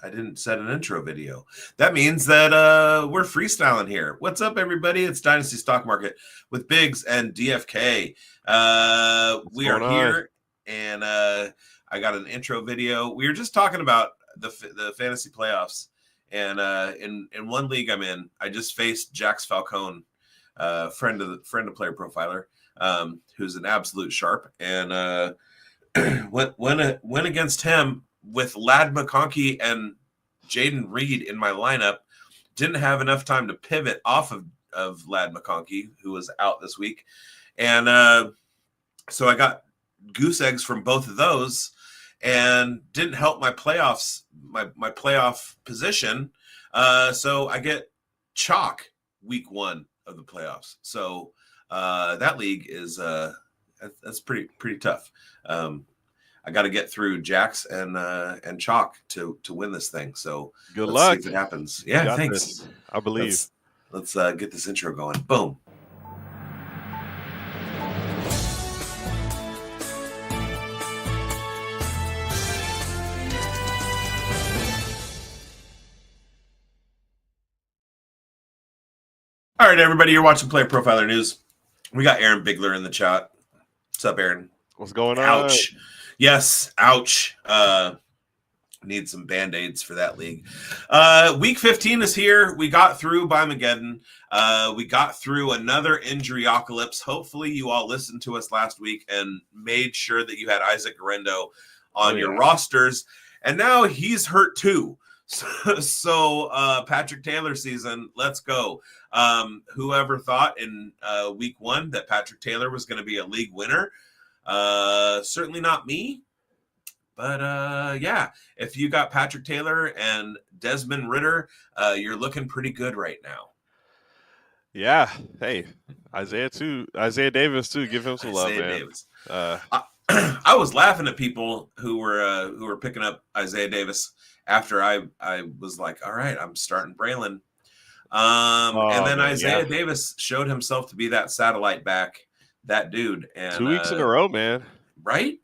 set an intro video. That means that we're freestyling here. What's up, everybody? It's Dynasty Stock Market with bigz and DFK. We are here, and I got an intro video. We were just talking about the fantasy playoffs, and in one league I'm in, I just faced Jax Falcone, friend of Player Profiler, who's an absolute sharp, and went against him with Ladd McConkey and Jaden Reed in my lineup. Didn't have enough time to pivot off of Ladd McConkey, who was out this week. And so I got goose eggs from both of those and didn't help my playoffs, my playoff position. So I get chalk week 1 of the playoffs. So that league is that's pretty tough. I got to get through Jax and Chalk to win this thing. So good luck. See if it happens. Yeah, thanks. This. I believe. Let's get this intro going. Boom. All right, everybody, you're watching Player Profiler News. We got Aaron Bigler in the chat. What's up, Aaron? What's going on? Ouch. Yes, ouch. Need some Band-Aids for that league. Week 15 is here. We got through by Mageddon. We got through another injury-ocalypse. Hopefully you all listened to us last week and made sure that you had Isaac Guerrero on your rosters. And now he's hurt too. So Patrick Taylor season, let's go. Whoever thought in week 1 that Patrick Taylor was going to be a league winner? Certainly not me, but yeah, if you got Patrick Taylor and Desmond Ridder, you're looking pretty good right now. Yeah. Hey, Isaiah Davis too. Give him some love, man. Davis. I was laughing at people who were picking up Isaiah Davis after I was like, all right, I'm starting Braylon. And then Isaiah Davis showed himself to be that satellite back. That dude, and 2 weeks in a row, man. Right?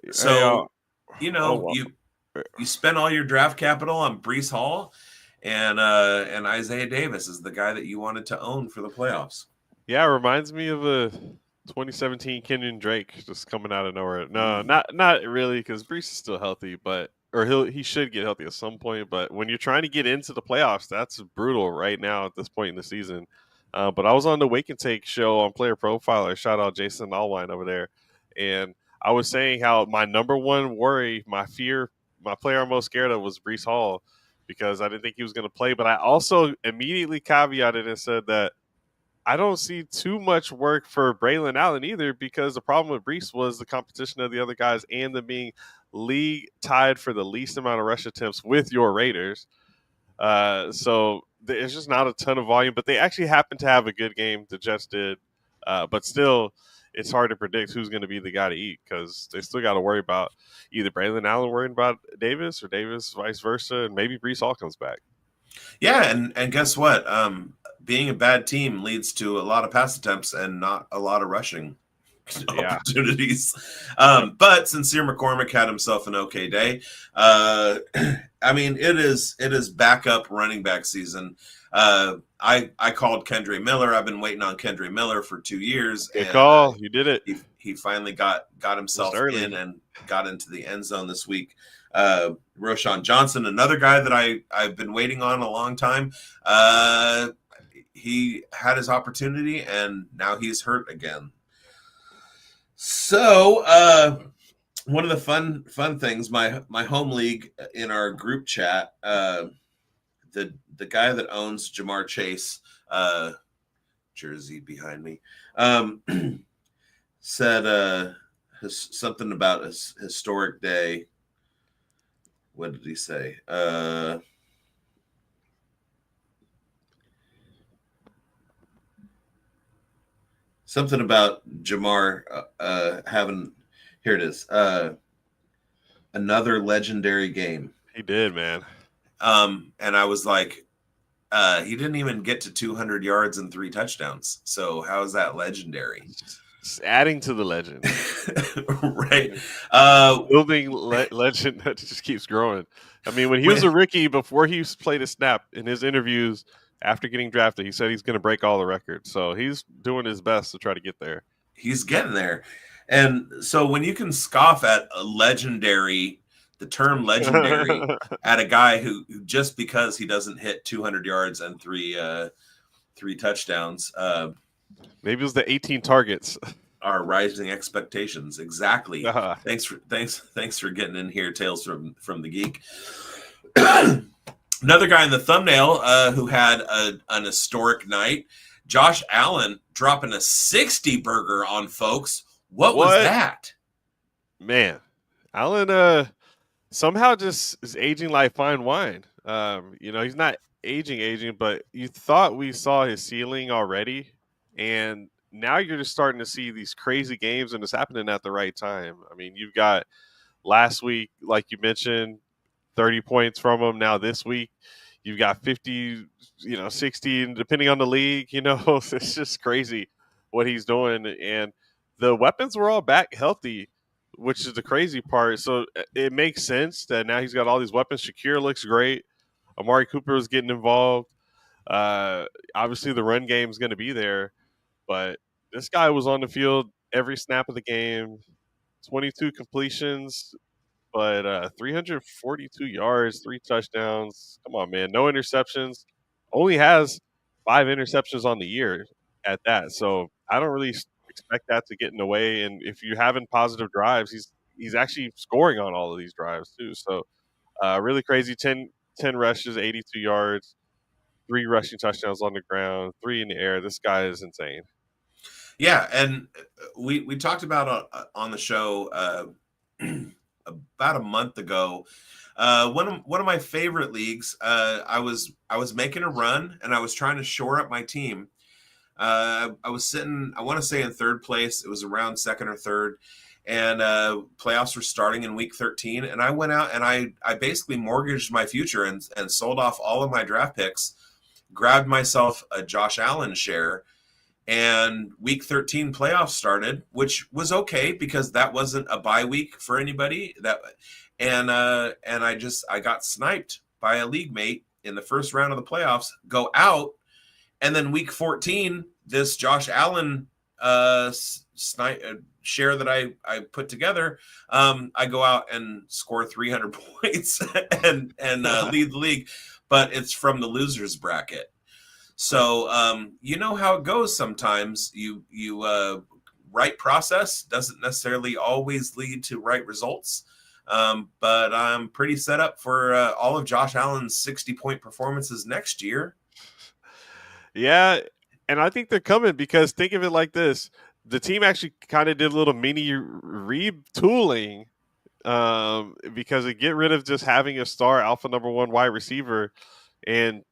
So you spend all your draft capital on Breece Hall, and Isaiah Davis is the guy that you wanted to own for the playoffs. Yeah, it reminds me of a 2017 Kenyon Drake just coming out of nowhere. No, not really, because Breece is still healthy, he should get healthy at some point. But when you're trying to get into the playoffs, that's brutal right now at this point in the season. But I was on the Wake and Take show on Player Profiler. Shout out Jason Allwine over there. And I was saying how my number one worry, my fear, my player I'm most scared of was Breece Hall, because I didn't think he was going to play. But I also immediately caveated and said that I don't see too much work for Braylon Allen either, because the problem with Breece was the competition of the other guys and them being league tied for the least amount of rush attempts with your Raiders. So there's just not a ton of volume, but they actually happened to have a good game. The Jets did. But still, it's hard to predict who's going to be the guy to eat, because they still got to worry about either Braylon Allen worrying about Davis or Davis vice versa, and maybe Breece Hall comes back. Yeah, and guess what? Being a bad team leads to a lot of pass attempts and not a lot of rushing opportunities. But Sincere McCormick had himself an okay day. I mean, it is backup running back season. I called Kendre Miller. I've been waiting on Kendre Miller for 2 years. Good call. You did it. He finally got himself in and got into the end zone this week. Roschon Johnson, another guy that I've been waiting on a long time. He had his opportunity and now he's hurt again. So one of the fun things, my home league in our group chat, the guy that owns Jamar Chase jersey behind me said something about a historic day. What did he say? Something about Jamar having, here it is, another legendary game. He did, man. And I was like, he didn't even get to 200 yards and 3 touchdowns. So how is that legendary? Just adding to the legend. Right. Building legend that just keeps growing. I mean, when he was a rookie, before he played a snap in his interviews after getting drafted, he said he's going to break all the records. So he's doing his best to try to get there. He's getting there. And so when you can scoff at a legendary, the term legendary, at a guy who just because he doesn't hit 200 yards and three touchdowns, maybe it was the 18 targets. Our rising expectations. Exactly. Thanks for getting in here, Tales from the Geek. Another guy in the thumbnail who had an historic night, Josh Allen dropping a 60 burger on folks. What was that? Man, Allen somehow just is aging like fine wine. He's not aging, but you thought we saw his ceiling already, and now you're just starting to see these crazy games, and it's happening at the right time. I mean, you've got last week, like you mentioned, 30 points from him. Now this week, you've got 50, 60, and depending on the league, it's just crazy what he's doing. And the weapons were all back healthy, which is the crazy part. So it makes sense that now he's got all these weapons. Shakir looks great. Amari Cooper is getting involved. Obviously, the run game is going to be there. But this guy was on the field every snap of the game, 22 completions, but 342 yards, 3 touchdowns. Come on, man. No interceptions. Only has 5 interceptions on the year at that. So I don't really expect that to get in the way. And if you're having positive drives, he's actually scoring on all of these drives too. So really crazy. 10 rushes, 82 yards, 3 rushing touchdowns on the ground, 3 in the air. This guy is insane. Yeah, and we talked about on the show about a month ago. One of my favorite leagues. I was making a run and I was trying to shore up my team. I was sitting, I want to say, in third place. It was around second or third, and playoffs were starting in week 13. And I went out and I basically mortgaged my future and sold off all of my draft picks, grabbed myself a Josh Allen share. And week 13 playoffs started, which was okay because that wasn't a bye week for anybody. And I got sniped by a league mate in the first round of the playoffs, go out, and then week 14, this Josh Allen share that I put together, I go out and score 300 points and lead the league, but it's from the losers bracket. So you know how it goes sometimes. You right process doesn't necessarily always lead to right results. But I'm pretty set up for all of Josh Allen's 60-point performances next year. Yeah, and I think they're coming because think of it like this. The team actually kind of did a little mini retooling because they get rid of just having a star alpha number 1 wide receiver, and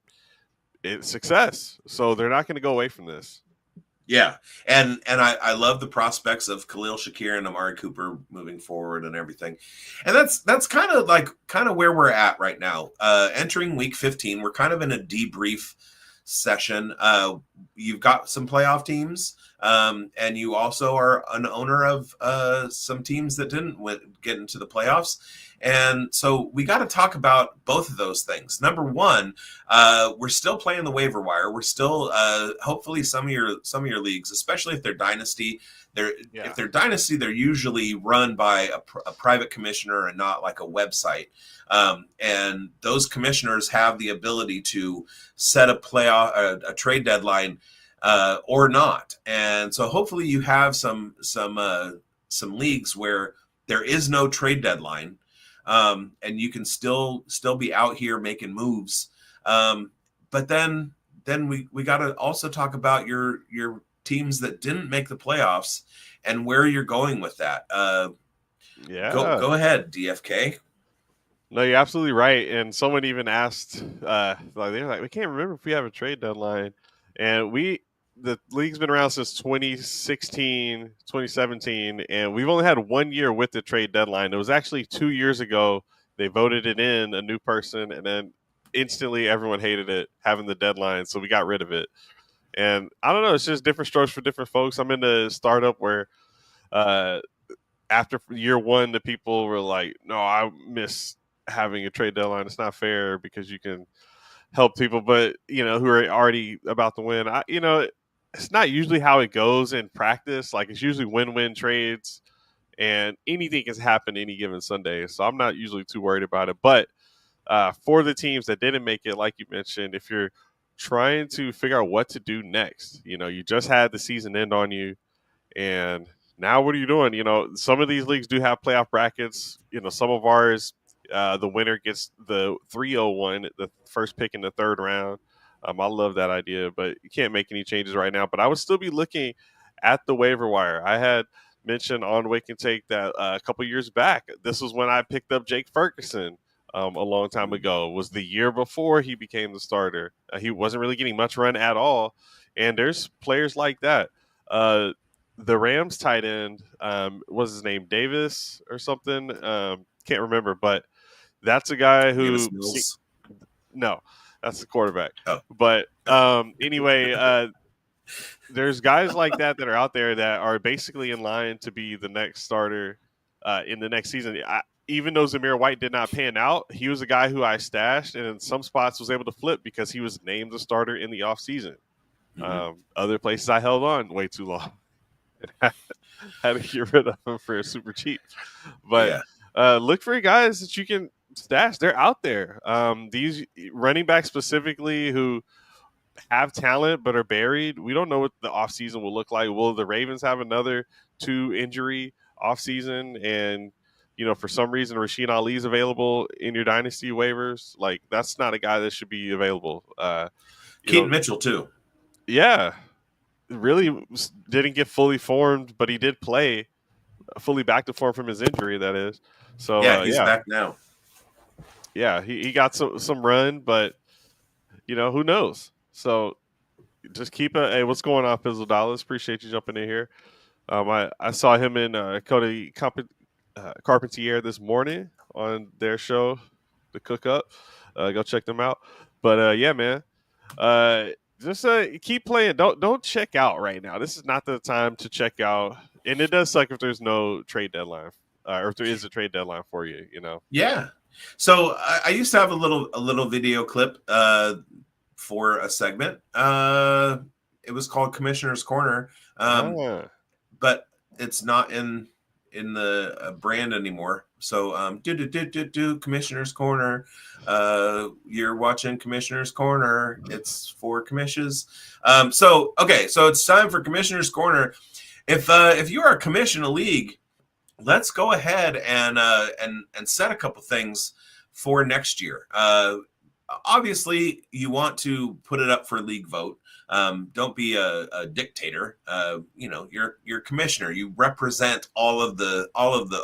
it's success. So they're not going to go away from this. Yeah, and I love the prospects of Khalil Shakir and Amari Cooper moving forward and everything. And that's kind of where we're at right now. Entering week 15, we're kind of in a debrief session. You've got some playoff teams, and you also are an owner of some teams that didn't get into the playoffs. And so we got to talk about both of those things. Number one, we're still playing the waiver wire. We're still hopefully some of your leagues, especially if they're dynasty. If they're dynasty, they're usually run by a private commissioner and not like a website. And those commissioners have the ability to set a trade deadline or not. And so hopefully you have some leagues where there is no trade deadline. And you can still be out here making moves. But then we got to also talk about your teams that didn't make the playoffs and where you're going with that. Go ahead, DFK. No, you're absolutely right. And someone even asked, they're like, we can't remember if we have a trade deadline. And the league's been around since 2016, 2017, and we've only had 1 year with the trade deadline. It was actually 2 years ago. They voted it in, a new person, and then instantly everyone hated it, having the deadline, so we got rid of it. And I don't know, it's just different strokes for different folks. I'm in a startup where after year one, the people were like, no, I miss having a trade deadline. It's not fair because you can help people, but who are already about to win. It's not usually how it goes in practice. Like, it's usually win-win trades, and anything can happen any given Sunday. So I'm not usually too worried about it. But for the teams that didn't make it, like you mentioned, if you're trying to figure out what to do next, you just had the season end on you, and now what are you doing? Some of these leagues do have playoff brackets. Some of ours, the winner gets the 301, the first pick in the third round. I love that idea, but you can't make any changes right now. But I would still be looking at the waiver wire. I had mentioned on Wake and Take that a couple years back, this was when I picked up Jake Ferguson a long time ago. It was the year before he became the starter. He wasn't really getting much run at all. And there's players like that. The Rams tight end, was his name Davis or something? Can't remember, but that's a guy who. No, that's the quarterback. Oh. But anyway, there's guys like that are out there that are basically in line to be the next starter in the next season. Even though Zamir White did not pan out, he was a guy who I stashed and in some spots was able to flip because he was named the starter in the offseason. Mm-hmm. Other places I held on way too long. Had to get rid of him for super cheap. But look for guys that you can stash. They're out there. These running backs specifically who have talent but are buried. We don't know what the offseason will look like. Will the Ravens have another 2 injury offseason? And, for some reason, Rasheen Ali is available in your dynasty waivers. Like, that's not a guy that should be available. Keaton Mitchell, too. Yeah. Really didn't get fully formed, but he did play fully back to form from his injury, that is. So yeah, he's back now. Yeah, he got some run, but who knows? So just keep hey, what's going on, Pizzle Dallas? Appreciate you jumping in here. I saw him in Cody Carpentier this morning on their show, The Cook Up. Go check them out. But yeah, man. Just keep playing. Don't check out right now. This is not the time to check out. And it does suck if there's no trade deadline, or if there is a trade deadline for you. Yeah. So I used to have a little video clip for a segment. It was called Commissioner's Corner, but it's not in the brand anymore. So Commissioner's Corner. You're watching Commissioner's Corner. It's for commissions. So it's time for Commissioner's Corner. If you are a commission a league, let's go ahead and set a couple things for next year. Obviously, you want to put it up for league vote. Don't be a dictator. You're commissioner. You represent all of the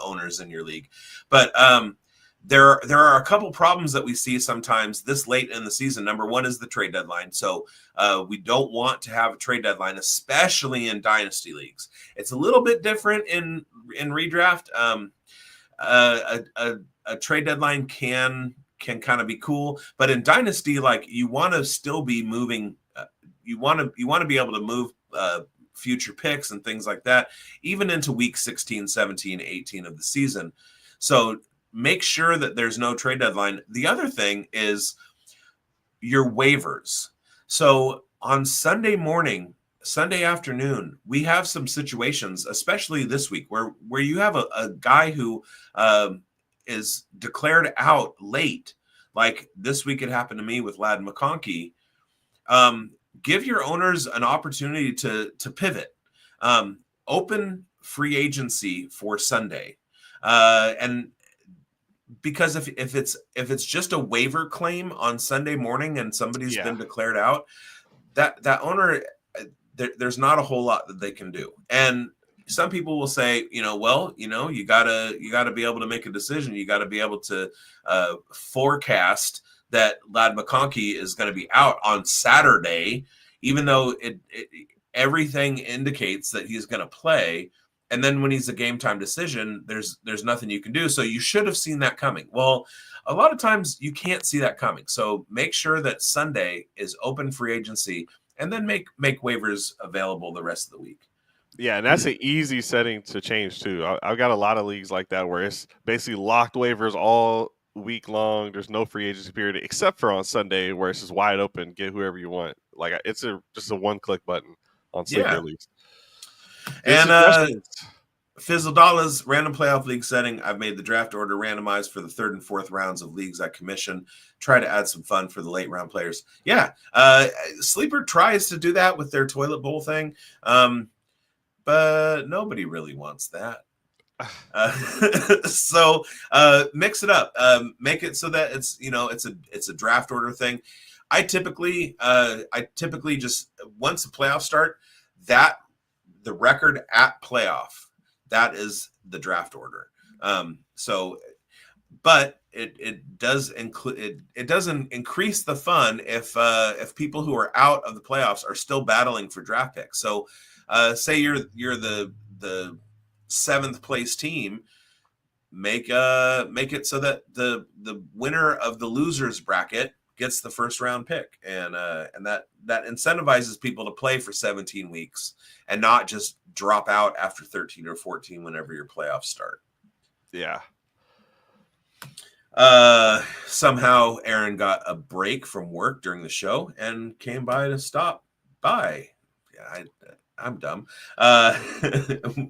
owners in your league. But there are a couple problems that we see sometimes this late in the season. Number one is the trade deadline. So we don't want to have a trade deadline, especially in dynasty leagues. It's a little bit different in redraft. A trade deadline can kind of be cool, but in dynasty, like, you want to still be moving. You want to be able to move future picks and things like that, even into week 16, 17, 18 of the season. So make sure that there's no trade deadline. The other thing is your waivers. So on Sunday morning, Sunday afternoon, we have some situations, especially this week, where you have a guy who is declared out late. Like this week, it happened to me with Ladd McConkey. Give your owners an opportunity to pivot. Open free agency for Sunday, and because if it's just a waiver claim on Sunday morning and somebody's been declared out, that owner, there's not a whole lot that they can do. And some people will say, you gotta be able to make a decision. You got to be able to forecast that Ladd McConkey is going to be out on Saturday, even though everything indicates that he's going to play. And then when he's a game time decision, there's nothing you can do. So you should have seen that coming. Well, a lot of times you can't see that coming. So make sure that Sunday is open free agency and then make waivers available the rest of the week. Yeah, and that's an easy setting to change too. I've got a lot of leagues like that where it's basically locked waivers all week long. There's no free agency period except for on Sunday where it's just wide open. Get whoever you want. Like it's just a one-click button on Sleeper Leagues. And Fizzle Dollars random playoff league setting. I've made the draft order randomized for the 3rd and 4th rounds of leagues I commission. Try to add some fun for the late round players. Yeah, Sleeper tries to do that with their toilet bowl thing. But nobody really wants that. So mix it up. Make it so that it's a draft order thing. I typically just once the playoffs start, that the record at playoff, that is the draft order. But it does include it doesn't increase the fun if people who are out of the playoffs are still battling for draft picks. So say you're the 7th place team, make it so that the winner of the losers bracket gets the first round pick, and that incentivizes people to play for 17 weeks and not just drop out after 13 or 14 whenever your playoffs start. Yeah. Somehow Aaron got a break from work during the show and came by to stop by. Yeah, I'm dumb.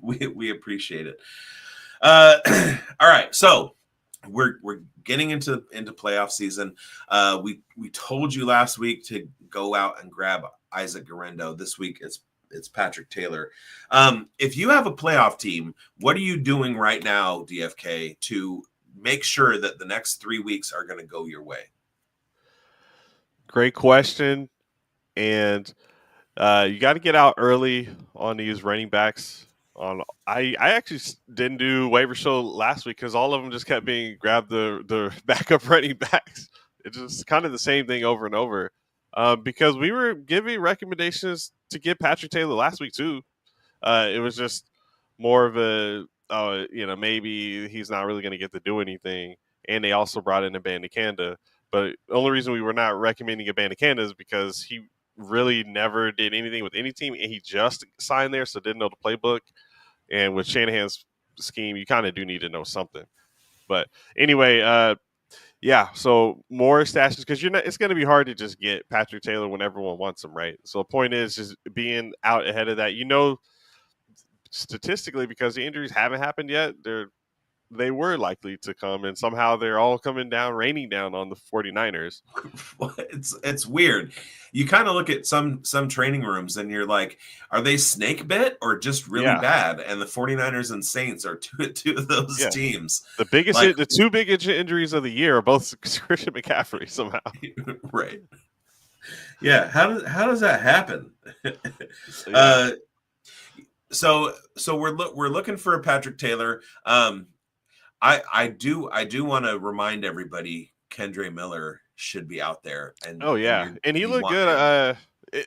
We appreciate it. All right, so we're getting into playoff season. We told you last week to go out and grab Isaac Garendo. This week it's Patrick Taylor. If you have a playoff team, what are you doing right now, DFK, to make sure that the next 3 weeks are going to go your way? Great question. And you got to get out early on these running backs. I actually didn't do waiver show last week because all of them just kept being grab the backup running backs. It's just kind of the same thing over and over. Because we were giving recommendations to get Patrick Taylor last week too. It was just more of a maybe he's not really going to get to do anything. And they also brought in a Bandicanda. But the only reason we were not recommending a Bandicanda is because he really never did anything with any team, and he just signed there, so didn't know the playbook. And with Shanahan's scheme, you kind of do need to know something. But anyway, so more stashes because it's going to be hard to just get Patrick Taylor when everyone wants him, right? So the point is just being out ahead of that. Statistically, because the injuries haven't happened yet, they were likely to come, and somehow they're all raining down on the 49ers. It's weird. You kind of look at some training rooms and you're like, are they snake bit or just really bad? And the 49ers and Saints are two of those teams. The two biggest injuries of the year are both Christian McCaffrey somehow. Right. Yeah. How does that happen? So we're looking for a Patrick Taylor. I do want to remind everybody Kendre Miller should be out there. And he looked good.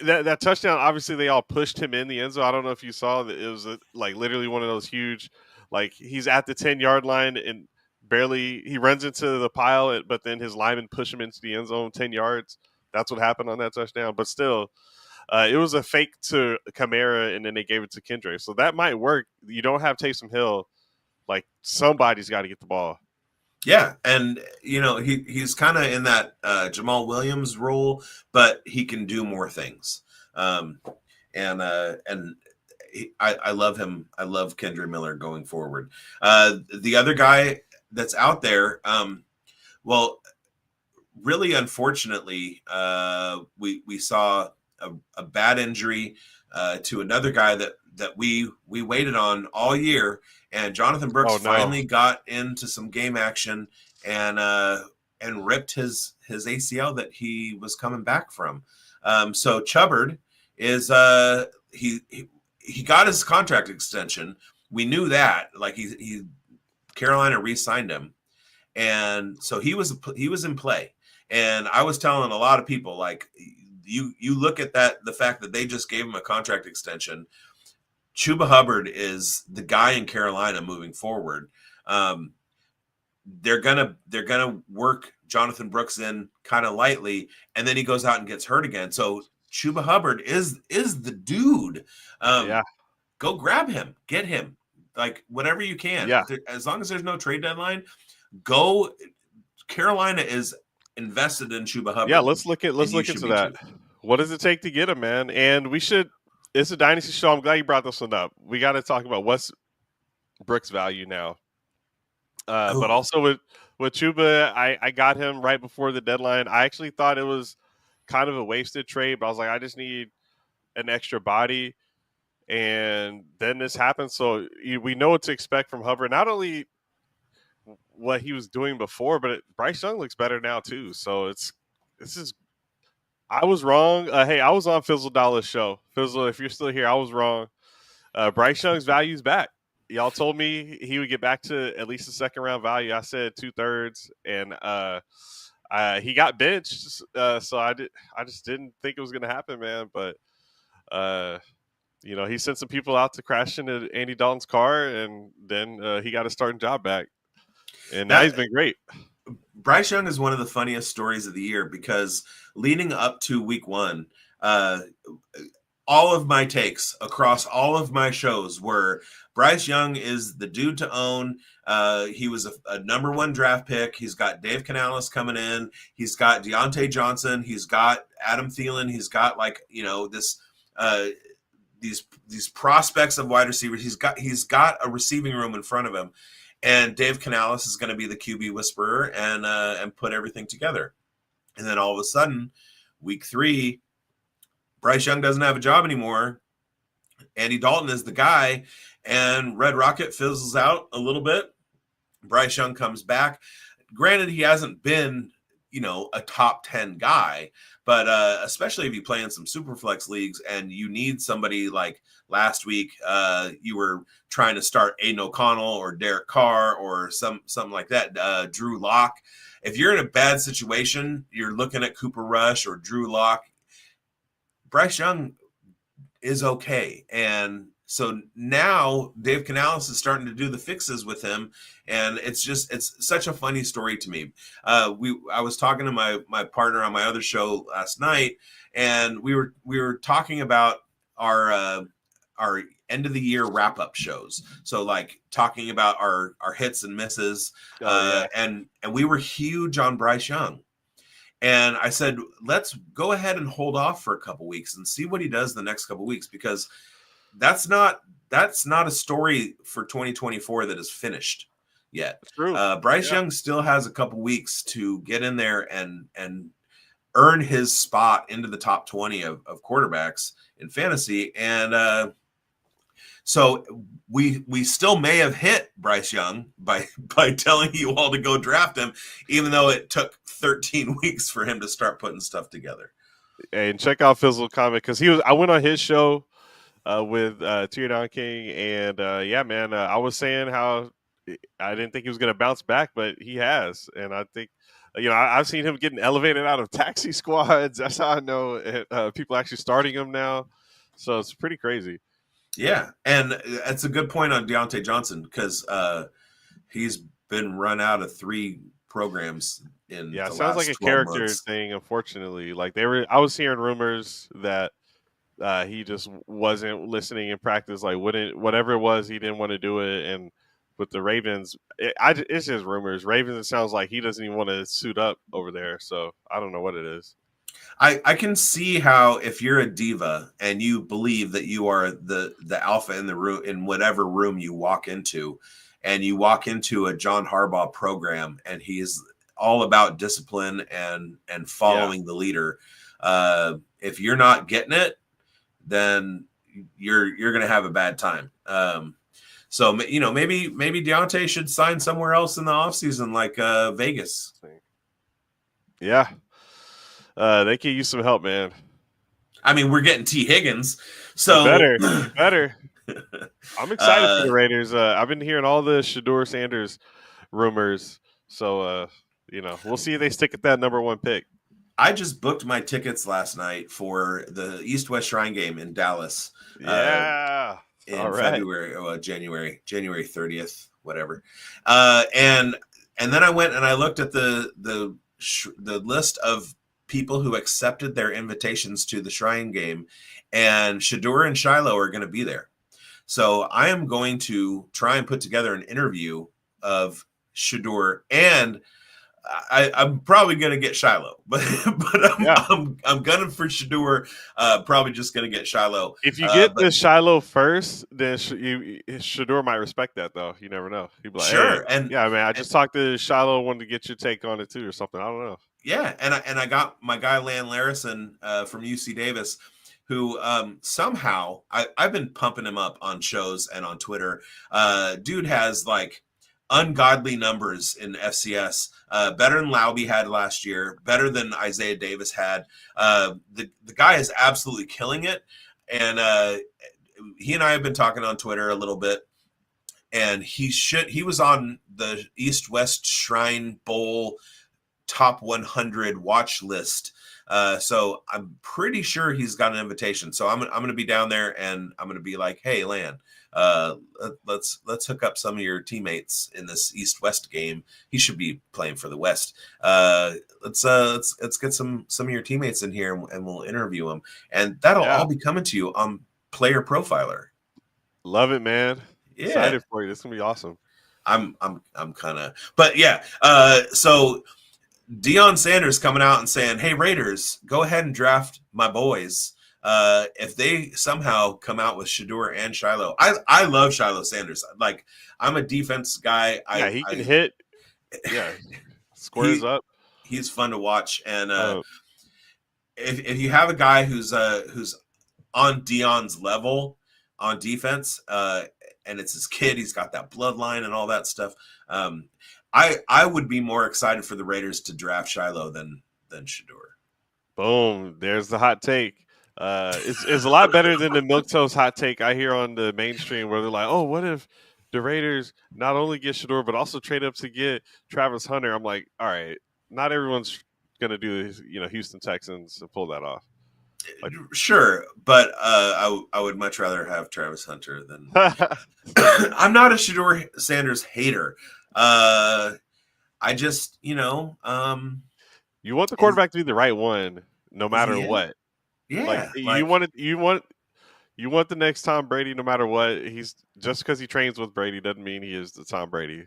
That touchdown, obviously they all pushed him in the end zone. I don't know if you saw that it was literally one of those huge, he's at the 10-yard line and barely he runs into the pile, but then his linemen push him into the end zone 10 yards. That's what happened on that touchdown. But still, it was a fake to Kamara, and then they gave it to Kendre. So that might work. You don't have Taysom Hill. Somebody's got to get the ball. Yeah, and he's kind of in that Jamal Williams role, but he can do more things. I love him. I love Kendre Miller going forward. The other guy that's out there, really unfortunately, we saw a bad injury to another guy that we waited on all year. And Jonathan Brooks finally got into some game action and ripped his ACL that he was coming back from. So Chubbard is he got his contract extension. We knew that. He Carolina re-signed him, and so he was in play. And I was telling a lot of people you look at the fact that they just gave him a contract extension. Chuba Hubbard is the guy in Carolina moving forward. They're gonna work Jonathan Brooks in kind of lightly, and then he goes out and gets hurt again. So Chuba Hubbard is the dude. Yeah. Go grab him, get him, like whatever you can. Yeah. As long as there's no trade deadline, go. Carolina is invested in Chuba Hubbard. Yeah, let's look into that. Too. What does it take to get him, man? And we should. It's a dynasty show. I'm glad you brought this one up. We got to talk about what's Brooks' value now. But also with Chuba, I got him right before the deadline. I actually thought it was kind of a wasted trade, but I was like, I just need an extra body. And then this happened. So we know what to expect from Hubbard. Not only what he was doing before, but Bryce Young looks better now too. So I was wrong. Hey, I was on Fizzle Dallas show. Fizzle, if you're still here, I was wrong. Bryce Young's value is back. Y'all told me he would get back to at least the second round value. I said 2/3, and he got benched. So I just didn't think it was going to happen, man. But he sent some people out to crash into Andy Dalton's car, and then he got a starting job back. And now he's been great. Bryce Young is one of the funniest stories of the year because leading up to week 1, all of my takes across all of my shows were Bryce Young is the dude to own. He was a number 1 draft pick. He's got Dave Canales coming in. He's got Deontay Johnson. He's got Adam Thielen. He's got these prospects of wide receivers. He's got a receiving room in front of him. And Dave Canales is going to be the QB whisperer and put everything together. And then all of a sudden, week 3, Bryce Young doesn't have a job anymore. Andy Dalton is the guy, and Red Rocket fizzles out a little bit. Bryce Young comes back. Granted, he hasn't been, a top 10 guy, but especially if you play in some super flex leagues and you need somebody like last week, you were trying to start Aiden O'Connell or Derek Carr or something like that, Drew Lock. If you're in a bad situation, you're looking at Cooper Rush or Drew Lock. Bryce Young is okay. And so now Dave Canales is starting to do the fixes with him. And it's such a funny story to me. I was talking to my partner on my other show last night, and we were talking about our end of the year wrap up shows. So like talking about our hits and misses. And we were huge on Bryce Young. And I said, let's go ahead and hold off for a couple weeks and see what he does the next couple weeks, because that's not a story for 2024 that is finished yet. Bryce Young still has a couple weeks to get in there and earn his spot into the top 20 of quarterbacks in fantasy. And so we still may have hit Bryce Young by telling you all to go draft him, even though it took 13 weeks for him to start putting stuff together. And check out Fizzle comment, because I went on his show with Tear Down King, and man, I was saying how I didn't think he was going to bounce back, but he has. And I think, I've seen him getting elevated out of taxi squads. That's how I know people actually starting him now. So it's pretty crazy. Yeah, and it's a good point on Deontay Johnson, because he's been run out of 3 programs in the sounds last like a 12 character months. thing, unfortunately. Like I was hearing rumors that he just wasn't listening in practice, like whatever it was, he didn't want to do it. And with the Ravens, it's just rumors. Ravens, it sounds like he doesn't even want to suit up over there. So I don't know what it is. I can see how, if you're a diva and you believe that you are the alpha in the room, in whatever room you walk into, and you walk into a John Harbaugh program and he's all about discipline and following the leader. If you're not getting it, then you're going to have a bad time. So maybe Deontay should sign somewhere else in the offseason, like Vegas. Yeah. They could use some help, man. I mean, we're getting T. Higgins, so better. I'm excited for the Raiders. I've been hearing all the Shedeur Sanders rumors, so we'll see if they stick at that number 1 pick. I just booked my tickets last night for the East-West Shrine game in Dallas. In February, January 30th, whatever. And then I went and I looked at the list of people who accepted their invitations to the Shrine game, and Shador and Shiloh are going to be there. So I am going to try and put together an interview of Shador, and I'm probably going to get Shiloh, but I'm gunning for Shador. Probably just going to get Shiloh. If you get the Shiloh first, then Shador might respect that, though. You never know. He'd be like, sure, hey, man, I just talked to Shiloh, wanted to get your take on it too, or something. I don't know. Yeah, and I got my guy Lan Larison from UC Davis, who somehow I've been pumping him up on shows and on Twitter. Dude has like ungodly numbers in FCS, better than Lauby had last year, better than Isaiah Davis had. The guy is absolutely killing it, and he and I have been talking on Twitter a little bit, and he was on the East West Shrine Bowl top 100 watch list. So I'm pretty sure he's got an invitation. So I'm going to be down there, and I'm going to be like, hey, Lan, let's hook up some of your teammates in this East-West game. He should be playing for the West. Let's get some of your teammates in here, and we'll interview them. And that'll all be coming to you on Player Profiler. Love it, man. Yeah. Excited for you. This is going to be awesome. I'm kind of, but yeah. So Deion Sanders coming out and saying, hey, Raiders, go ahead and draft my boys. If they somehow come out with Shador and Shiloh, I love Shiloh Sanders. Like, I'm a defense guy. He can hit. Yeah, squares up. He's fun to watch. And if you have a guy who's on Deion's level on defense, and it's his kid, he's got that bloodline and all that stuff. I would be more excited for the Raiders to draft Shiloh than Shador. Boom! There's the hot take. It's a lot better than the milquetoast hot take I hear on the mainstream, where they're like, "Oh, what if the Raiders not only get Shador but also trade up to get Travis Hunter?" I'm like, all right, not everyone's gonna do Houston Texans to pull that off. Like, sure, but I would much rather have Travis Hunter than. I'm not a Shador Sanders hater. I just, you want the quarterback to be the right one, no matter what. Yeah, you want the next Tom Brady, no matter what. He's just because he trains with Brady doesn't mean he is the Tom Brady.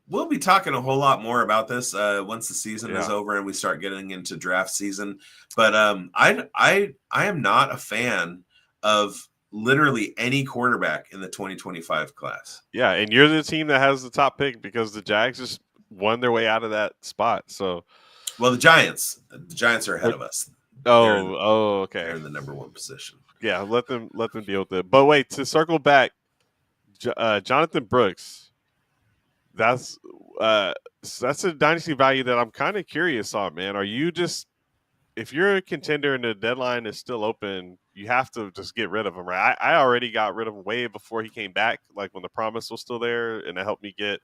We'll be talking a whole lot more about this once the season is over and we start getting into draft season. But I am not a fan of literally any quarterback in the 2025 class. Yeah, and you're the team that has the top pick because the Jags just won their way out of that spot. So, well, the Giants are ahead of us. Okay. They're in the number one position. Yeah, let them deal with it. But wait, to circle back, Jonathan Brooks. That's a dynasty value that I'm kind of curious on, man. Are you just, if you're a contender and the deadline is still open, you have to just get rid of him, right? I already got rid of him way before he came back, like when the promise was still there, and it helped me get,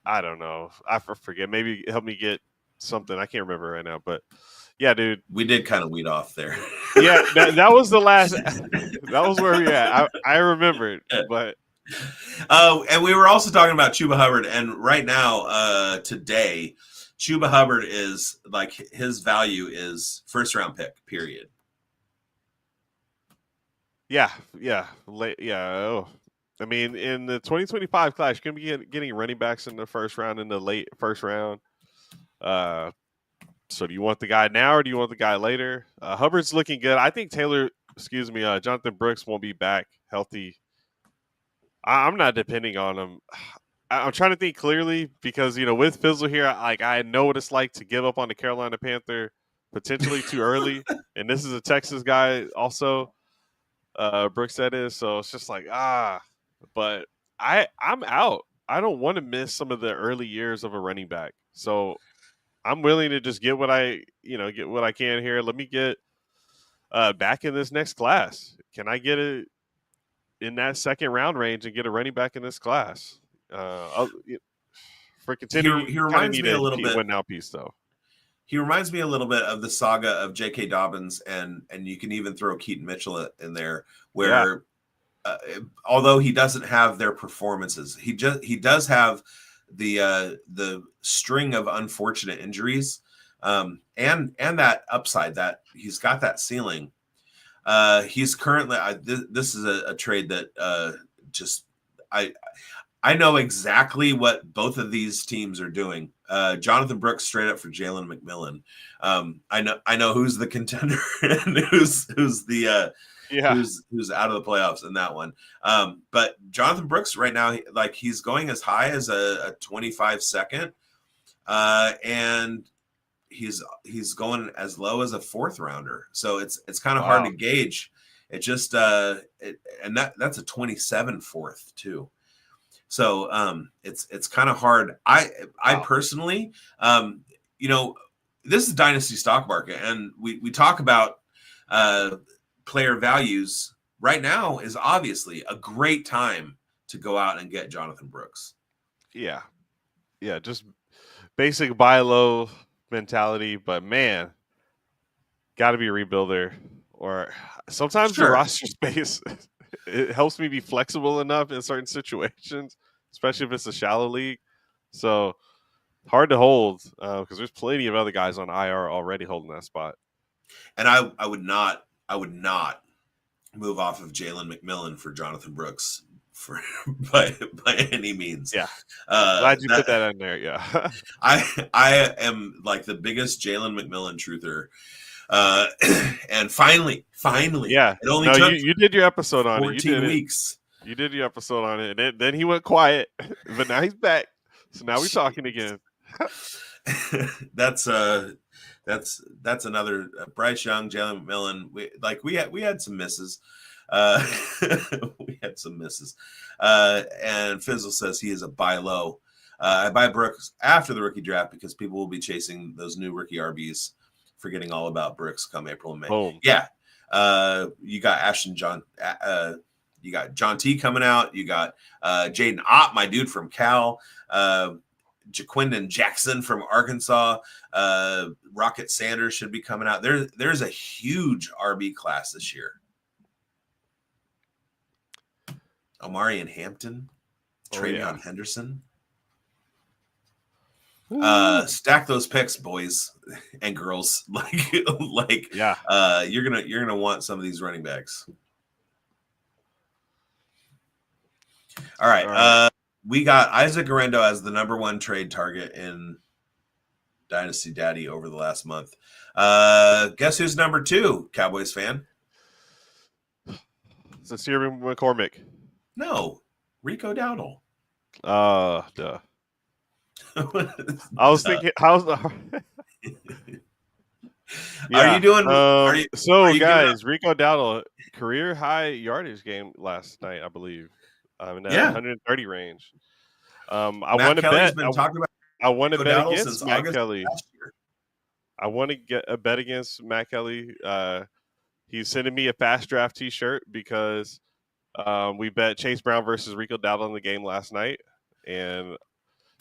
I don't know, I forget, maybe it helped me get something. I can't remember right now, but yeah, dude. We did kind of weed off there. Yeah, that was the last, that was where we at. I remembered, but. And we were also talking about Chuba Hubbard, and right now, today, Chuba Hubbard is like, his value is first round pick, period. Yeah. I mean, in the 2025 class, you're going to be getting running backs in the first round, in the late first round. So do you want the guy now or do you want the guy later? Hubbard's looking good. I think Jonathan Brooks won't be back healthy. I'm not depending on him. I'm trying to think clearly because, with Fizzle here, I know what it's like to give up on the Carolina Panther potentially too early. And this is a Texas guy also, Brooks that is. So it's just like, but I'm out. I don't want to miss some of the early years of a running back. So I'm willing to just get what I can here. Let me get back in this next class. Can I get it in that second round range and get a running back in this class? For continuing, he reminds me a little bit. Win now piece though. He reminds me a little bit of the saga of J.K. Dobbins, and you can even throw Keaton Mitchell in there, where although he doesn't have their performances, he does have the string of unfortunate injuries, and that upside that he's got that ceiling. He's currently this is a trade that I know exactly what both of these teams are doing. Jonathan Brooks straight up for Jalen McMillan. I know who's the contender and who's the who's out of the playoffs in that one. But Jonathan Brooks right now, like he's going as high as a 25 second, and he's going as low as a 4th rounder. So it's kind of hard to gauge. It just and that's a 27 4th too. So it's kind of hard. I personally, this is Dynasty Stock Market, and we talk about player values. Right now is obviously a great time to go out and get Jonathan Brooks. Yeah, just basic buy low mentality, but man, got to be a rebuilder, or sometimes the roster space. It helps me be flexible enough in certain situations, especially if it's a shallow league. So hard to hold because there's plenty of other guys on IR already holding that spot. And I would not move off of Jalen McMillan for Jonathan Brooks by any means. Yeah, glad you put that in there. Yeah, I am like the biggest Jalen McMillan truther. And finally, yeah. It only took you did your episode on 14 weeks. You did your episode on it, and then he went quiet, but now he's back. So now we're talking again. That's another Bryce Young, Jalen McMillan. We had some misses. We had some misses. And Fizzle says he is a buy low. I buy Brooks after the rookie draft because people will be chasing those new rookie RBs, forgetting all about Brooks come April and May. Boom. Yeah. You got Ashton John. You got John T coming out. You got Jaden Ott, my dude from Cal. Jaquindon Jackson from Arkansas. Rocket Sanders should be coming out. There's a huge RB class this year. Omari and Hampton. Travion Henderson. Stack those picks, boys and girls. You're gonna want some of these running backs. All right. We got Isaac Arendo as the number 1 trade target in Dynasty Daddy over the last month. Guess who's number 2, Cowboys fan? Is it Sierra McCormick? No, Rico Dowdle. Duh. I was thinking, how's the? Are you doing? Guys, Rico Dowdle career high yardage game last night, I believe, in that 130 range. I want to bet. I want to bet against Matt Kelly. I want to get a bet against Matt Kelly. He's sending me a fast draft T-shirt because we bet Chase Brown versus Rico Dowdle in the game last night, and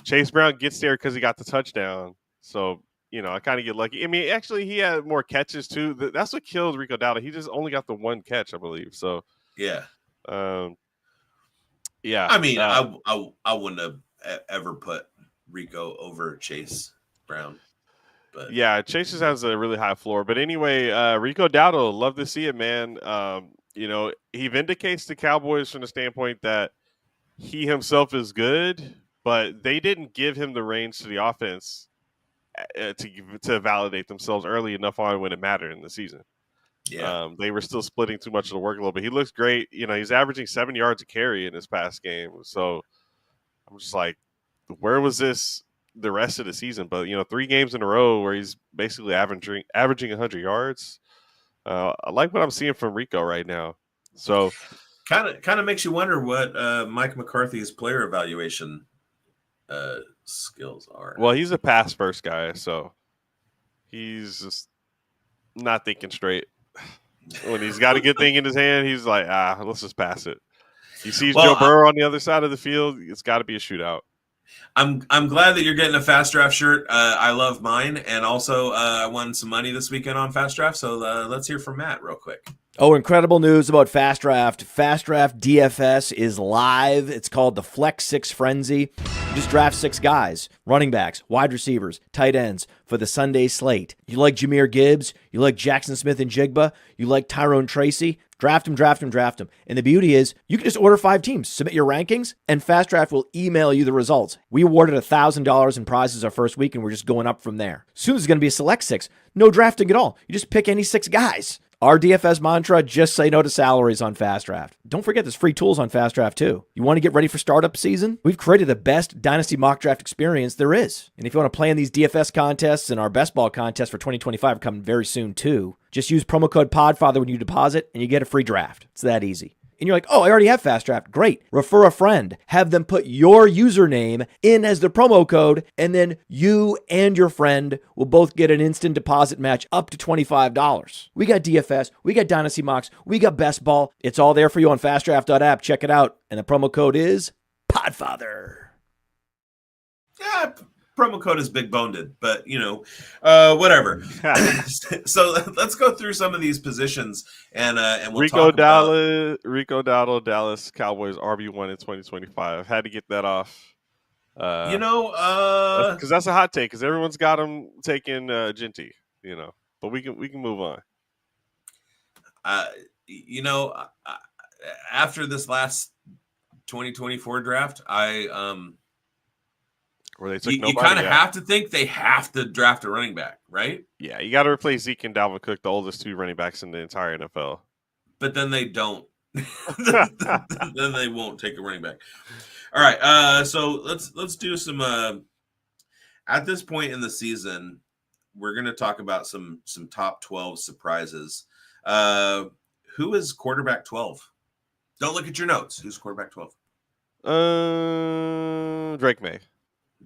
Chase Brown gets there because he got the touchdown. So, I kind of get lucky. I mean, actually, he had more catches, too. That's what killed Rico Dowdle. He just only got the 1 catch, I believe. So, yeah. Yeah. I mean, I wouldn't have ever put Rico over Chase Brown. But yeah, Chase just has a really high floor. But anyway, Rico Dowdle, love to see it, man. He vindicates the Cowboys from the standpoint that he himself is good, but they didn't give him the reins to the offense to validate themselves early enough on when it mattered in the season. Yeah, they were still splitting too much of the workload, but he looks great. He's averaging 7 yards a carry in his past game. So I'm just like, where was this the rest of the season? But 3 games in a row where he's basically averaging 100 yards. I like what I'm seeing from Rico right now. So kind of makes you wonder what Mike McCarthy's player evaluation skills are. Well, he's a pass first guy, so he's just not thinking straight. When he's got a good thing in his hand, he's like, let's just pass it. He sees Joe Burrow on the other side of the field, it's got to be a shootout. I'm glad that you're getting a Fast Draft shirt. I love mine, and also I won some money this weekend on Fast Draft. So let's hear from Matt real quick. Oh, incredible news about Fast Draft. Fast Draft DFS is live. It's called the Flex 6 Frenzy. You just draft 6 guys, running backs, wide receivers, tight ends for the Sunday slate. You like Jahmyr Gibbs? You like Jackson Smith and Jigba? You like Tyrone Tracy? Draft him, draft him, draft him. And the beauty is, you can just order 5 teams, submit your rankings, and Fast Draft will email you the results. We awarded $1,000 in prizes our first week, and we're just going up from there. Soon there's going to be a select 6. No drafting at all. You just pick any 6 guys. Our DFS mantra, just say no to salaries on Fast Draft. Don't forget there's free tools on Fast Draft too. You want to get ready for startup season? We've created the best Dynasty mock draft experience there is. And if you want to play in these DFS contests, and our best ball contest for 2025 are coming very soon too, just use promo code PODFATHER when you deposit and you get a free draft. It's that easy. And you're like, oh, I already have Fast Draft. Great. Refer a friend. Have them put your username in as the promo code, and then you and your friend will both get an instant deposit match up to $25. We got DFS. We got Dynasty Mocks. We got Best Ball. It's all there for you on fastdraft.app. Check it out. And the promo code is PODFATHER. Yeah, promo code is big boned, but whatever. So let's go through some of these positions and we'll Rico talk about Dowdle, Dallas Cowboys RB1 in 2025. Had to get that off. Because that's a hot take. Because everyone's got him taking Ginty, But we can move on. After this last 2024 draft, Where they took you kind of have to think they have to draft a running back, right? Yeah, you got to replace Zeke and Dalvin Cook, the oldest 2 running backs in the entire NFL. But then they don't. Then they won't take a running back. All right, so let's do some. At this point in the season, we're going to talk about some top 12 surprises. Who is quarterback 12? Don't look at your notes. Who's quarterback 12? Drake May.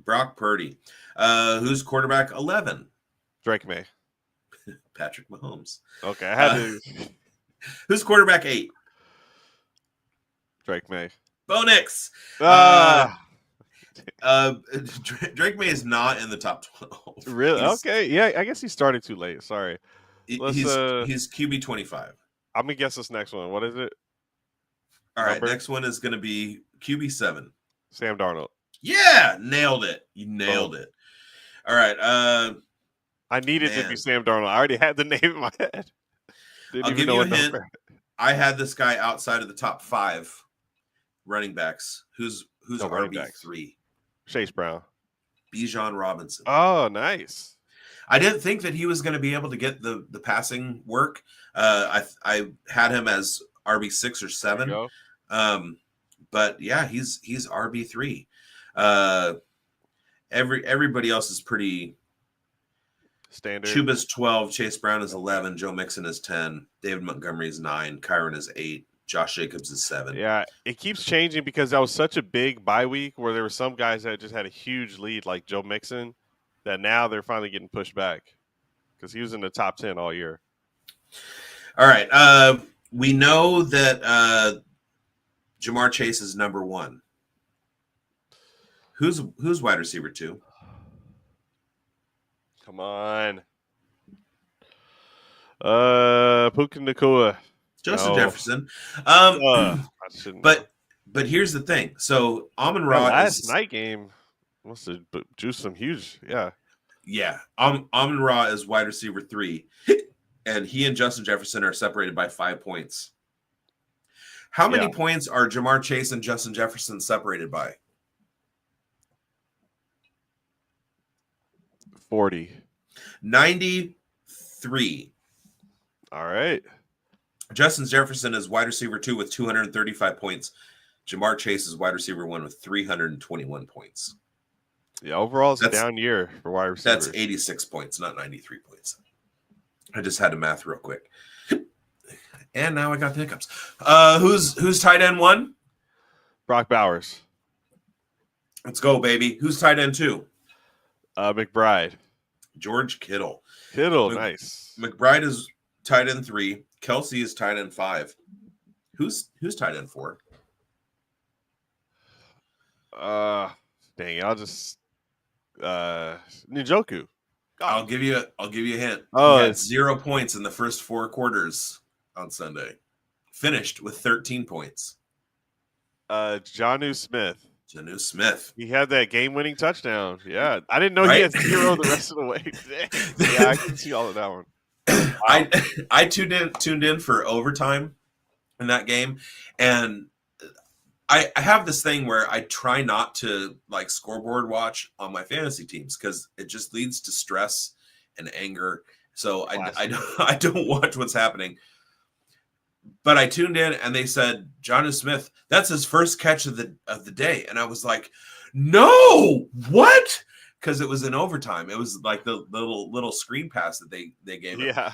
Brock Purdy. Who's quarterback 11? Drake May. Patrick Mahomes. Okay, I had to. Who's quarterback 8? Drake May. Bo Nix. Drake May is not in the top 12. Really? Okay. Yeah, I guess he started too late. Sorry. He's QB 25. I'm going to guess this next one. What is it? All right, next one is going to be QB 7. Sam Darnold. Yeah, nailed it. You nailed it. All right. I needed to be Sam Darnold. I already had the name in my head. I'll give you a hint. I had this guy outside of the top 5 running backs. Who's RB3? Chase Brown. Bijan Robinson. Oh, nice. I didn't think that he was going to be able to get the passing work. I had him as RB6 or 7. But yeah, he's RB3. Everybody else is pretty standard. Chuba's 12, Chase Brown is 11, Joe Mixon is 10, David Montgomery is 9, Kyron is 8, Josh Jacobs is 7. Yeah, it keeps changing because that was such a big bye week where there were some guys that just had a huge lead, like Joe Mixon, that now they're finally getting pushed back because he was in the top 10 all year. All right. We know that Jamar Chase is number 1. Who's wide receiver 2? Come on. Puka Nacua. Justin Jefferson. But here's the thing. So Amon-Ra last night game must have juiced some huge. Yeah. Amon-Ra is wide receiver 3, and he and Justin Jefferson are separated by 5 points. How many points are Jamar Chase and Justin Jefferson separated by? 40. 93. All right. Justin Jefferson is wide receiver 2 with 235 points. Jamar Chase is wide receiver 1 with 321 points. Yeah, overall it's a down year for wide receivers. That's 86 points, not 93 points. I just had to math real quick. And now I got the hiccups. Who's tight end 1? Brock Bowers. Let's go, baby. Who's tight end 2? McBride. George Kittle. Nice. McBride is tight end 3. Kelsey is tight end 5. Who's tight end 4? Dang it, I'll just Njoku. I'll give you a hint. Oh, he had 0 points in the first 4 quarters on Sunday. Finished with 13 points. Jonnu Smith. Jonnu Smith. He had that game-winning touchdown. Yeah, I didn't know Right? he had 0 the rest of the way. Yeah, I can see all of that one. Wow. I tuned in for overtime in that game, and I have this thing where I try not to like scoreboard watch on my fantasy teams because it just leads to stress and anger. So I don't watch what's happening. But I tuned in and they said Jonnu Smith, that's his first catch of the day, and I was like, no, what? Because it was in overtime. It was like the little screen pass that they gave him. Yeah.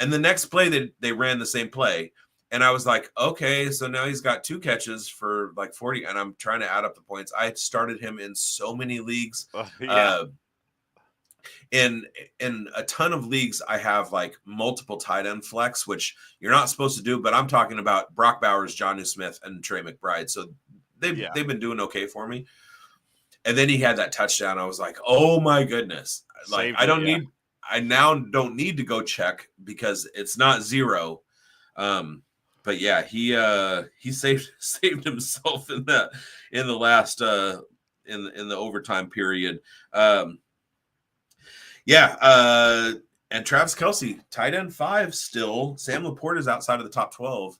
And the next play they ran the same play. And I was like, okay, so now he's got 2 catches for like 40, and I'm trying to add up the points. I started him in so many leagues. In a ton of leagues, I have like multiple tight end flex, which you're not supposed to do, but I'm talking about Brock Bowers, Jonnu Smith, and Trey McBride. So they've been doing okay for me. And then he had that touchdown. I was like, oh my goodness. Like I now don't need to go check because it's not 0. But yeah, he saved himself in the last in the overtime period. And Travis Kelce, tight end 5 still. Sam Laporta is outside of the top 12.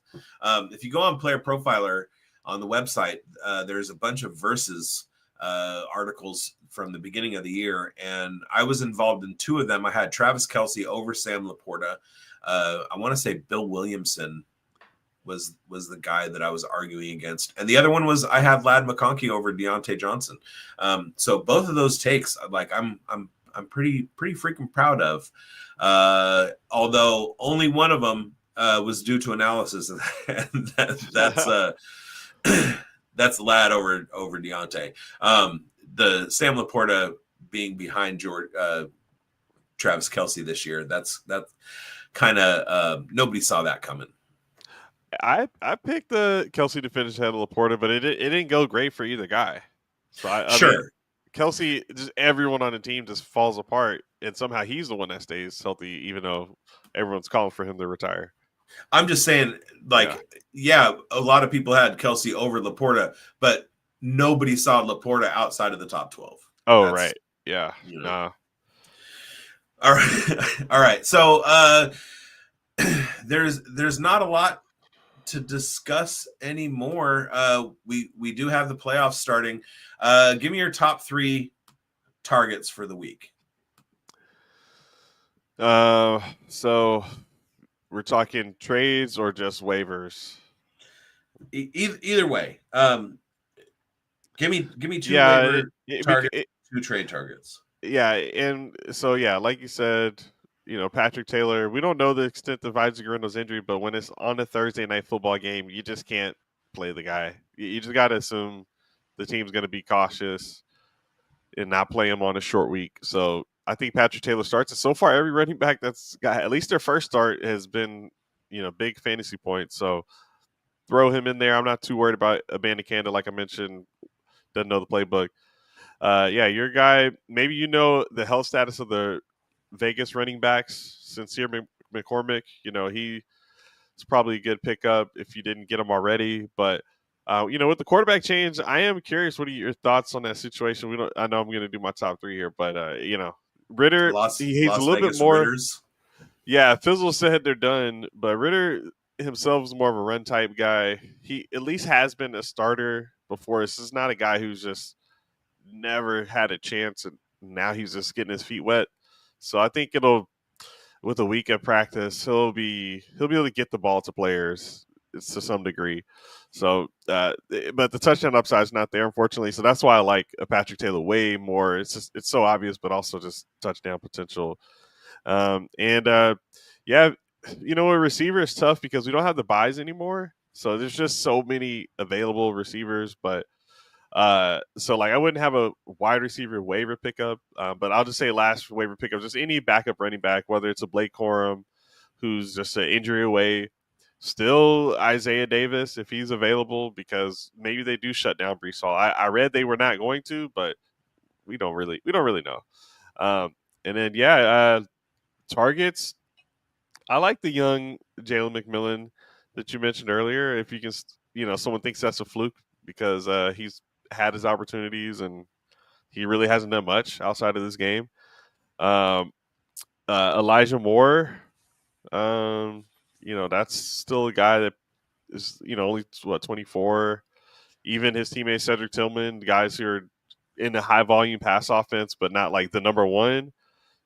If you go on Player Profiler on the website, there's a bunch of versus articles from the beginning of the year, and I was involved in 2 of them. I had Travis Kelce over Sam Laporta. I want to say Bill Williamson was the guy that I was arguing against, and the other one was I had Ladd McConkey over Deontay Johnson. So both of those takes, like I'm pretty freaking proud of. Although only one of them was due to analysis, and that's Ladd over Deontay. The Sam Laporta being behind Travis Kelce this year, that's kind of nobody saw that coming. I picked the Kelce to finish ahead of Laporta, but it didn't go great for either guy. So I mean, Kelce, just everyone on the team just falls apart, and somehow he's the one that stays healthy, even though everyone's calling for him to retire. I'm just saying, like, a lot of people had Kelce over Laporta, but nobody saw Laporta outside of the top 12. Oh, right. Yeah. Nah. All right. So there's not a lot to discuss anymore. We do have the playoffs starting. Give me your top 3 targets for the week. So we're talking trades or just waivers? Either way. Give me 2 waiver targets, 2 trade targets. Yeah, and so like you said, Patrick Taylor, we don't know the extent of Isaac Guerrero's injury, but when it's on a Thursday night football game, you just can't play the guy. You just got to assume the team's going to be cautious and not play him on a short week. So I think Patrick Taylor starts. And so far, every running back that's got at least their first start has been, big fantasy points. So throw him in there. I'm not too worried about Abanikanda, like I mentioned, doesn't know the playbook. Your guy, maybe the health status of the Vegas running backs, Sincere McCormick, he's probably a good pickup if you didn't get him already. But, with the quarterback change, I am curious, what are your thoughts on that situation? I know I'm going to do my top 3 here, but, Ritter, he's a little bit more. Ritters. Yeah, Fizzle said they're done, but Ritter himself is more of a run type guy. He at least has been a starter before. This is not a guy who's just never had a chance and now he's just getting his feet wet. So I think with a week of practice, he'll be able to get the ball to players to some degree. So, but the touchdown upside is not there, unfortunately. So that's why I like Patrick Taylor way more. It's so obvious, but also just touchdown potential. A receiver is tough because we don't have the buys anymore. So there's just so many available receivers, but I wouldn't have a wide receiver waiver pickup, but I'll just say last waiver pickup, just any backup running back, whether it's a Blake Corum, who's just an injury away, still Isaiah Davis if he's available, because maybe they do shut down Breece Hall. I read they were not going to, but we don't really know. And then targets. I like the young Jalen McMillan that you mentioned earlier. If you can, someone thinks that's a fluke because he's had his opportunities and he really hasn't done much outside of this game. Elijah Moore, that's still a guy that is, only 24. Even his teammate Cedric Tillman, guys who are in a high volume pass offense, but not like the number one.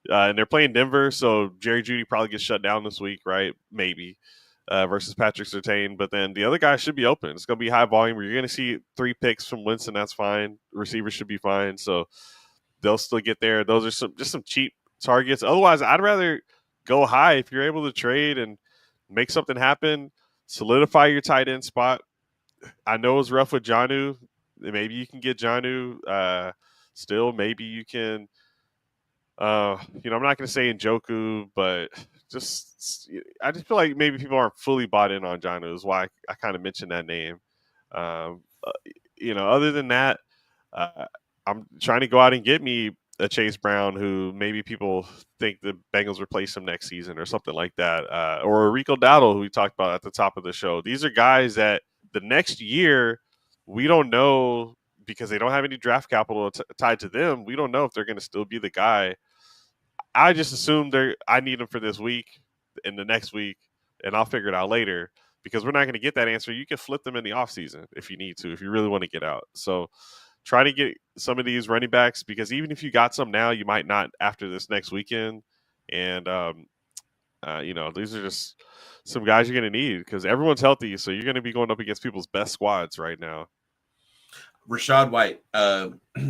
And they're playing Denver, so Jerry Jeudy probably gets shut down this week, right? Maybe versus Patrick Surtain. But then the other guys should be open. It's going to be high volume. You're going to see 3 picks from Winston. That's fine. Receivers should be fine. So they'll still get there. Those are some cheap targets. Otherwise, I'd rather go high if you're able to trade and make something happen. Solidify your tight end spot. I know it's rough with Jonnu. Maybe you can get Jonnu still. Maybe you can. I'm not going to say Njoku, but I just feel like maybe people aren't fully bought in on Jonnu. Is why I kind of mentioned that name. Other than that, I'm trying to go out and get me a Chase Brown, who maybe people think the Bengals replace him next season or something like that, or a Rico Dowdle, who we talked about at the top of the show. These are guys that the next year we don't know, because they don't have any draft capital tied to them. We don't know if they're going to still be the guy. I just assume I need them for this week and the next week, and I'll figure it out later, because we're not going to get that answer. You can flip them in the offseason if you need to, if you really want to get out. So try to get some of these running backs, because even if you got some now, you might not after this next weekend. And, these are just some guys you're going to need, because everyone's healthy. So you're going to be going up against people's best squads right now. Rashad White,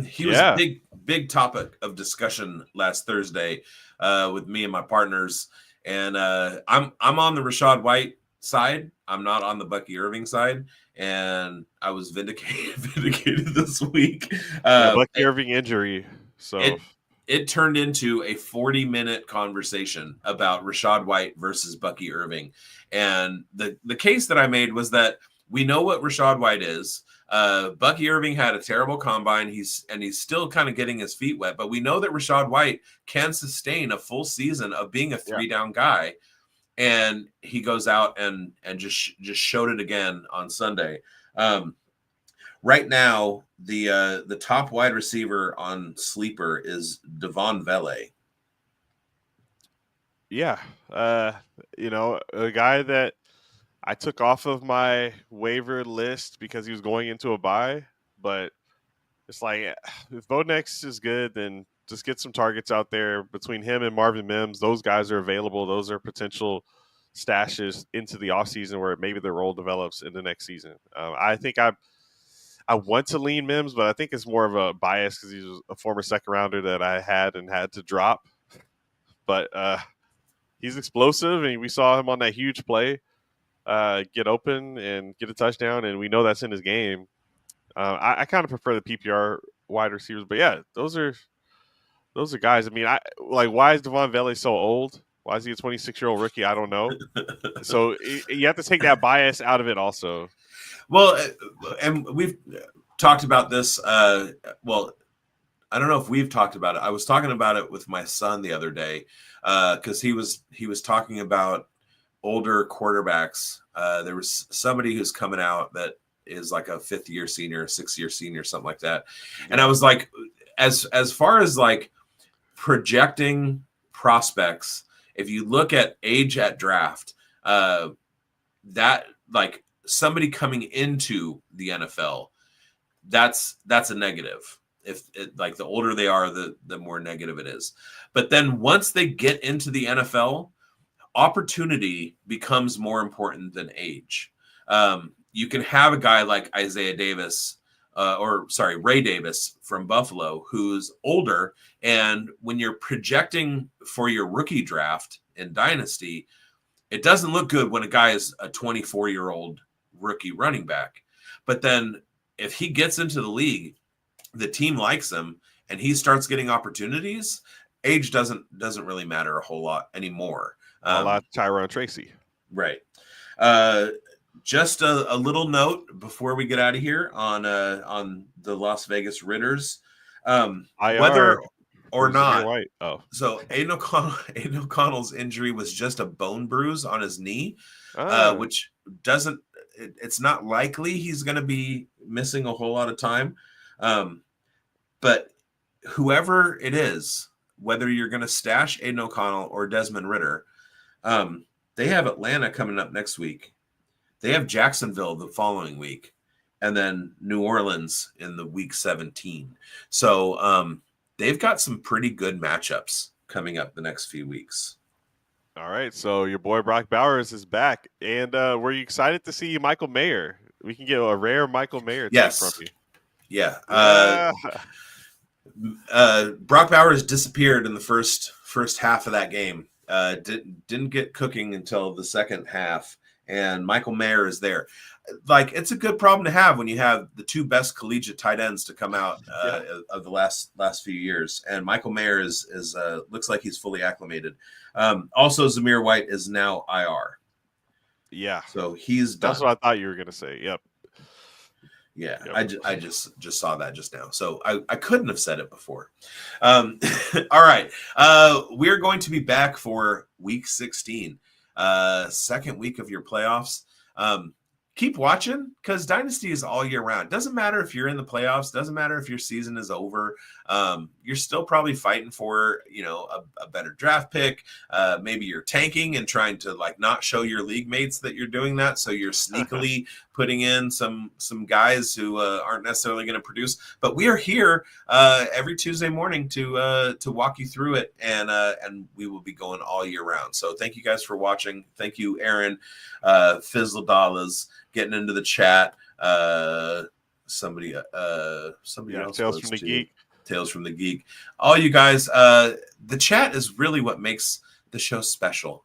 he was a big topic of discussion last Thursday with me and my partners, and I'm on the Rashad White side. I'm not on the Bucky Irving side, and I was vindicated this week. Bucky Irving injury, so it turned into a 40-minute conversation about Rashad White versus Bucky Irving, and the case that I made was that we know what Rashad White is. Bucky Irving had a terrible combine. He's still kind of getting his feet wet, but we know that Rashad White can sustain a full season of being a 3-down guy. And he goes out and just showed it again on Sunday. Right now, the top wide receiver on Sleeper is Devon Vele. Yeah. A guy that I took off of my waiver list because he was going into a bye, but it's like, if Bonex is good, then just get some targets out there between him and Marvin Mims. Those guys are available. Those are potential stashes into the offseason where maybe their role develops in the next season. I think I want to lean Mims, but I think it's more of a bias because he's a former second rounder that I had to drop. But he's explosive, and we saw him on that huge play. Get open and get a touchdown, and we know that's in his game. I kind of prefer the PPR wide receivers, but yeah, those are guys. I mean, why is Devon Vele so old? Why is he a 26-year-old rookie? I don't know. So you have to take that bias out of it also. Well, and we've talked about this. I don't know if we've talked about it. I was talking about it with my son the other day because he was talking about older quarterbacks. There was somebody who's coming out that is like a 5th-year senior, 6th-year senior, something like that. And I was like, as far as like projecting prospects, if you look at age at draft, that like somebody coming into the NFL, that's a negative. If like the older they are, the more negative it is. But then once they get into the NFL, opportunity becomes more important than age. You can have a guy like Ray Davis from Buffalo, who's older. And when you're projecting for your rookie draft in Dynasty, it doesn't look good when a guy is a 24-year-old rookie running back. But then if he gets into the league, the team likes him and he starts getting opportunities, age doesn't really matter a whole lot anymore. A lot Tyrone Tracy. Right. Just a little note before we get out of here on the Las Vegas Raiders. or not. White. Oh, so Aiden O'Connell's injury was just a bone bruise on his knee, which doesn't. It's not likely he's going to be missing a whole lot of time. But whoever it is, whether you're going to stash Aiden O'Connell or Desmond Ridder, they have Atlanta coming up next week. They have Jacksonville the following week, and then New Orleans in the week 17. So they've got some pretty good matchups coming up the next few weeks. All right, so your boy Brock Bowers is back, and were you excited to see Michael Mayer? We can get a rare Michael Mayer take from you. Yeah. Brock Bowers disappeared in the first half of that game. Didn't get cooking until the second half, and Michael Mayer is there. Like, it's a good problem to have when you have the two best collegiate tight ends to come out of the last few years, and Michael Mayer is looks like he's fully acclimated. Also, Zamir White is now IR. Yeah, so he's done. That's what I thought you were gonna say. Yep. Yeah, yep. I just saw that just now, so I couldn't have said it before. All right, we're going to be back for week 16, second week of your playoffs. Keep watching, because Dynasty is all year round. Doesn't matter if you're in the playoffs. Doesn't matter if your season is over. You're still probably fighting for, a better draft pick. Maybe you're tanking and trying to not show your league mates that you're doing that. So you're sneakily putting in some guys who aren't necessarily going to produce. But we are here every Tuesday morning to walk you through it, and we will be going all year round. So thank you guys for watching. Thank you, Aaron, Fizzle Dollars, getting into the chat. Somebody else. Tales from the Geek. Tales from the Geek. All you guys, the chat is really what makes the show special.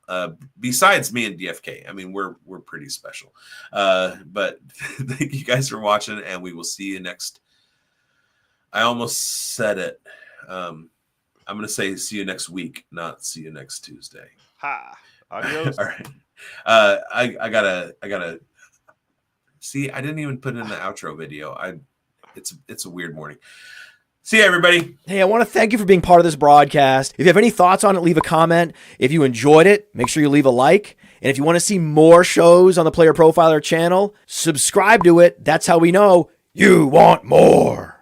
Besides me and DFK, I mean, we're pretty special. But thank you guys for watching, and we will see you next. I almost said it. I'm gonna say see you next week, not see you next Tuesday. Ha! Adios. All right. I gotta. See, I didn't even put it in the outro video. It's a weird morning. See you, everybody. Hey, I want to thank you for being part of this broadcast. If you have any thoughts on it, leave a comment. If you enjoyed it, make sure you leave a like. And if you want to see more shows on the Player Profiler channel, subscribe to it. That's how we know you want more.